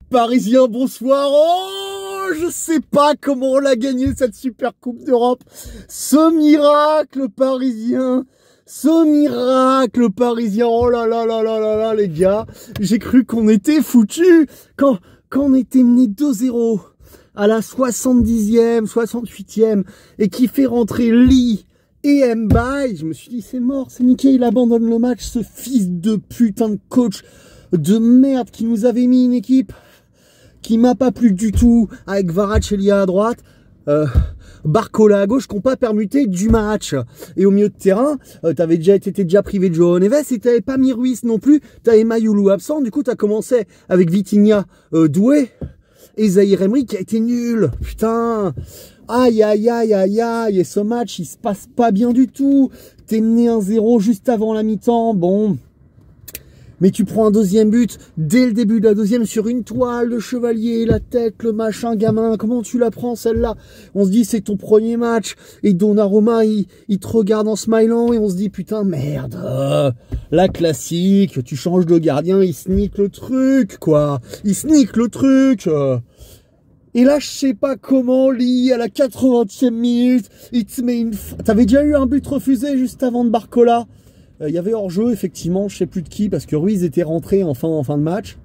Parisien, bonsoir. Oh, je sais pas comment on l'a gagné cette super coupe d'Europe. Ce miracle parisien. Ce miracle parisien. Oh là là là là là là, les gars. J'ai cru qu'on était foutus. Quand on était mené 2-0 à la 70e, 68e et qui fait rentrer Lee et Mbaye, je me suis dit c'est mort, c'est niqué, il abandonne le match, ce fils de putain de coach de merde qui nous avait mis une équipe qui m'a pas plu du tout, avec Kvaratskhelia à droite, Barcola à gauche, qui n'ont pas permuté du match. Et au milieu de terrain, t'étais déjà privé de João Neves et t'avais pas mis Ruiz non plus, t'avais Mayoulou absent, du coup t'as commencé avec Vitinha doué et Zahir Emery qui a été nul. Putain, aïe aïe aïe aïe aïe, et ce match il se passe pas bien du tout. T'es mené 1-0 juste avant la mi-temps, bon. Mais tu prends un deuxième but dès le début de la deuxième sur une toile, le chevalier, la tête, le machin, gamin. Comment tu la prends celle-là? On se dit c'est ton premier match et Donnarumma il te regarde en smilant et on se dit putain merde, la classique, tu changes de gardien, il sneak le truc quoi, il sneak le truc. Et là, je sais pas comment, Lee, à la 80e minute, il te met une... T'avais déjà eu un but refusé juste avant de Barcola. Il y avait hors-jeu, effectivement, je sais plus de qui, parce que Ruiz était rentré en fin de match.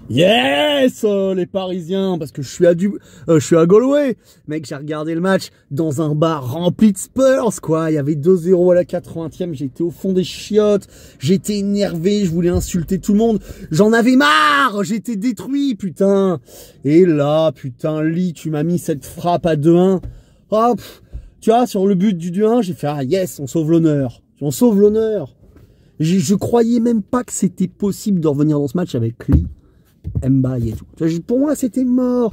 Yes, les Parisiens, parce que je suis à Galway. Mec, j'ai regardé le match dans un bar rempli de Spurs, quoi. Il y avait 2-0 à la 80e, j'étais au fond des chiottes, j'étais énervé, je voulais insulter tout le monde. J'en avais marre, j'étais détruit, putain. Et là, putain, Lee, tu m'as mis cette frappe à 2-1. Oh, tu vois, sur le but du 2-1, j'ai fait, ah yes, on sauve l'honneur. On sauve l'honneur. Je croyais même pas que c'était possible de revenir dans ce match avec Lee, Mbaye et tout. Pour moi, c'était mort.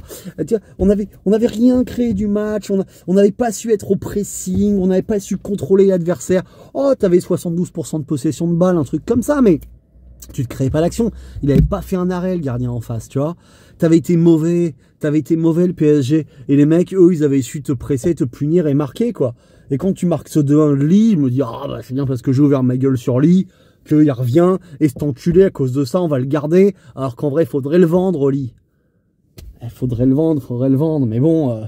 On n'avait rien créé du match. On n'avait pas su être au pressing. On n'avait pas su contrôler l'adversaire. Oh, t'avais 72% de possession de balle, un truc comme ça, mais tu te créais pas l'action. Il n'avait pas fait un arrêt, le gardien en face, tu vois. T'avais été mauvais le PSG. Et les mecs, eux, ils avaient su te presser, te punir et marquer, quoi. Et quand tu marques ce 2-1 de Lee, je me dis, ah bah c'est bien parce que j'ai ouvert ma gueule sur Lee, qu'il revient, et cet enculé, à cause de ça, on va le garder, alors qu'en vrai, il faudrait le vendre, Lee. Il faudrait le vendre, mais bon,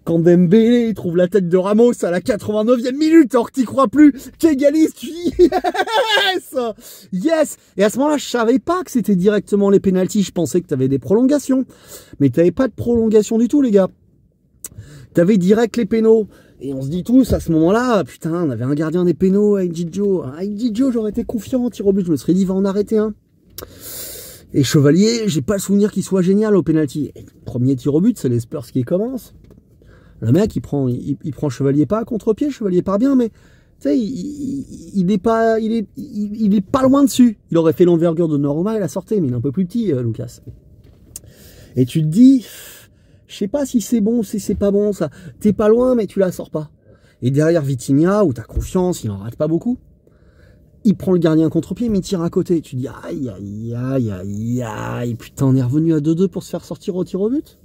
quand Dembélé trouve la tête de Ramos à la 89e minute, alors que t'y crois plus, qu'égalise, tu dis, yes! Yes! Et à ce moment-là, je savais pas que c'était directement les pénaltys, je pensais que t'avais des prolongations. Mais t'avais pas de prolongation du tout, les gars. T'avais direct les pénaux. Et on se dit tous, à ce moment-là, putain, on avait un gardien des pénaux avec Gigio. Avec Gigio, j'aurais été confiant en tir au but. Je me serais dit, va en arrêter un. Et Chevalier, j'ai pas le souvenir qu'il soit génial au penalty. Et le premier tir au but, c'est les Spurs qui commencent. Le mec, il prend Chevalier pas à contre-pied, Chevalier part bien, mais tu sais, il est pas loin dessus. Il aurait fait l'envergure de Donnarumma et la sortie, mais il est un peu plus petit, Lucas. Et tu te dis... Je sais pas si c'est bon, si c'est pas bon, ça. T'es pas loin, mais tu la sors pas. Et derrière Vitinha, où t'as confiance, il en rate pas beaucoup. Il prend le gardien contre-pied, mais il tire à côté. Tu dis, aïe, aïe, aïe, aïe, aïe. Putain, on est revenu à 2-2 pour se faire sortir au tir au but.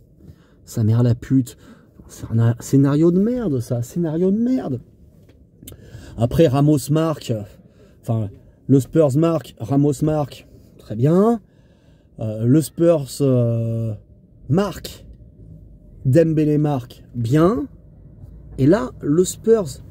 Sa mère la pute. C'est un scénario de merde, ça. Scénario de merde. Après, Ramos marque. Enfin, le Spurs marque. Ramos marque. Très bien. Le Spurs marque. Dembélé marque bien. Et là, le Spurs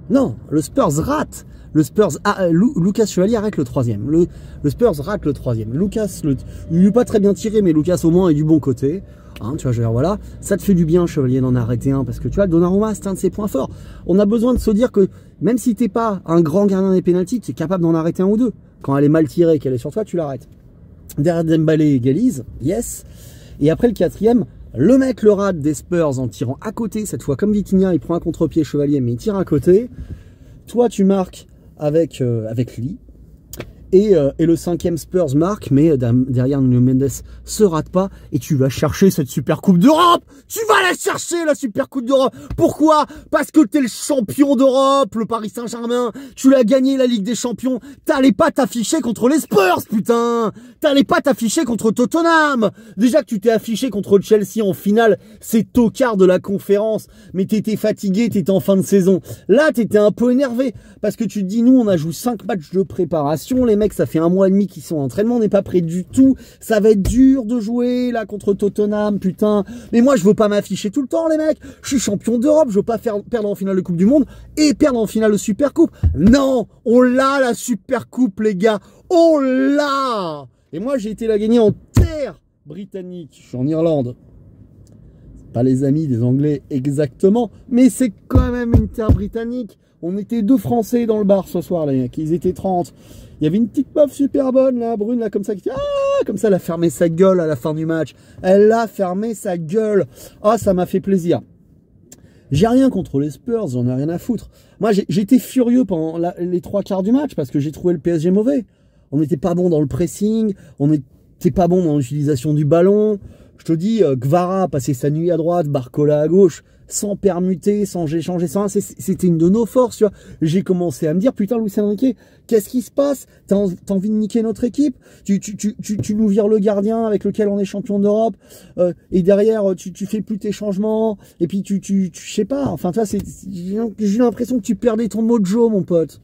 rate. Lucas Chevalier arrête le troisième. Le Spurs rate le troisième. Lucas, il n'est pas très bien tiré, mais Lucas au moins est du bon côté. Hein, tu vois, je veux dire, voilà. Ça te fait du bien, Chevalier, d'en arrêter un. Parce que tu vois, Donnarumma, c'est un de ses points forts. On a besoin de se dire que même si t'es pas un grand gardien des pénaltys, tu es capable d'en arrêter un ou deux. Quand elle est mal tirée, qu'elle est sur toi, tu l'arrêtes. Derrière Dembélé égalise. Yes. Et après le quatrième, le mec le rate des Spurs en tirant à côté, cette fois comme Vitinha, il prend un contre-pied Chevalier, mais il tire à côté. Toi, tu marques avec Lee. Et le cinquième Spurs marque, mais derrière Nuno Mendes se rate pas. Et tu vas chercher cette super coupe d'Europe. Tu vas la chercher, la super coupe d'Europe. Pourquoi? Parce que t'es le champion d'Europe, le Paris Saint-Germain. Tu l'as gagné, la Ligue des Champions. T'allais pas t'afficher contre les Spurs, putain. T'allais pas t'afficher contre Tottenham. Déjà que tu t'es affiché contre Chelsea en finale, c'est tocard de la conférence. Mais t'étais fatigué, t'étais en fin de saison. Là, t'étais un peu énervé. Parce que tu te dis, nous, on a joué 5 matchs de préparation. Les mecs, ça fait 1 mois et demi qu'ils sont en entraînement, on n'est pas prêt du tout. Ça va être dur de jouer, là, contre Tottenham, putain. Mais moi, je veux pas m'afficher tout le temps, les mecs. Je suis champion d'Europe, je veux pas perdre en finale de Coupe du Monde et perdre en finale de Super Coupe. Non, on l'a, la Super Coupe, les gars. On l'a. Et moi, j'ai été la gagner en terre britannique. Je suis en Irlande. Pas les amis des Anglais exactement, mais c'est quand même une terre britannique. On était 2 Français dans le bar ce soir, les mecs. Ils étaient 30. Il y avait une petite meuf super bonne, là, brune, là, comme ça, qui comme ça, elle a fermé sa gueule à la fin du match. Elle a fermé sa gueule. Ah, ça m'a fait plaisir. J'ai rien contre les Spurs, j'en ai rien à foutre. Moi, j'étais furieux pendant les 3 quarts du match parce que j'ai trouvé le PSG mauvais. On n'était pas bon dans le pressing, on n'était pas bon dans l'utilisation du ballon. Je te dis, Gvara a passé sa nuit à droite, Barcola à gauche, sans permuter, sans échanger, sans... C'était une de nos forces, tu vois. J'ai commencé à me dire, putain, Luis Enrique, qu'est-ce qui se passe? T'as envie de niquer notre équipe? Tu nous vires le gardien avec lequel on est champion d'Europe, et derrière, tu fais plus tes changements, et puis je sais pas, enfin, tu vois, j'ai l'impression que tu perdais ton mojo, mon pote.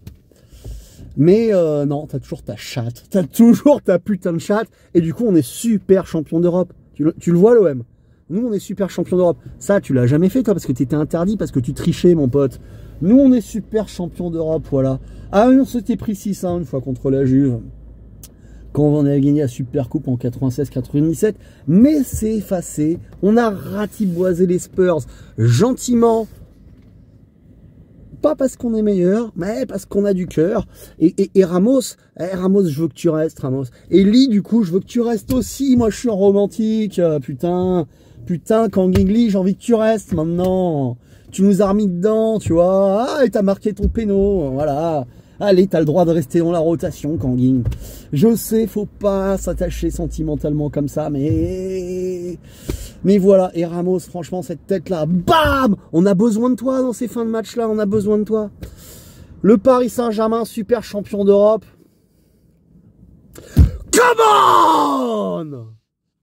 Mais non, t'as toujours ta chatte, t'as toujours ta putain de chatte, et du coup, on est super champion d'Europe. Tu le vois, l'OM. Nous, on est super champion d'Europe. Ça, tu l'as jamais fait, toi, parce que tu étais interdit, parce que tu trichais, mon pote. Nous, on est super champion d'Europe, voilà. Ah oui, on s'était pris 6-1 une fois contre la Juve. Quand on a gagné la Super Coupe en 96-97. Mais c'est effacé. On a ratiboisé les Spurs gentiment. Pas parce qu'on est meilleur, mais parce qu'on a du cœur. Et Ramos, Ramos, je veux que tu restes, Ramos. Et Lee, du coup, je veux que tu restes aussi. Moi, je suis un romantique, putain. Putain, Kangin, j'ai envie que tu restes maintenant. Tu nous as remis dedans, tu vois. Ah, et t'as marqué ton péno, voilà. Allez, t'as le droit de rester dans la rotation, Kangin. Je sais, faut pas s'attacher sentimentalement comme ça, mais voilà. Et Ramos, franchement, cette tête-là, bam! On a besoin de toi dans ces fins de match-là, on a besoin de toi. Le Paris Saint-Germain, super champion d'Europe. Come on!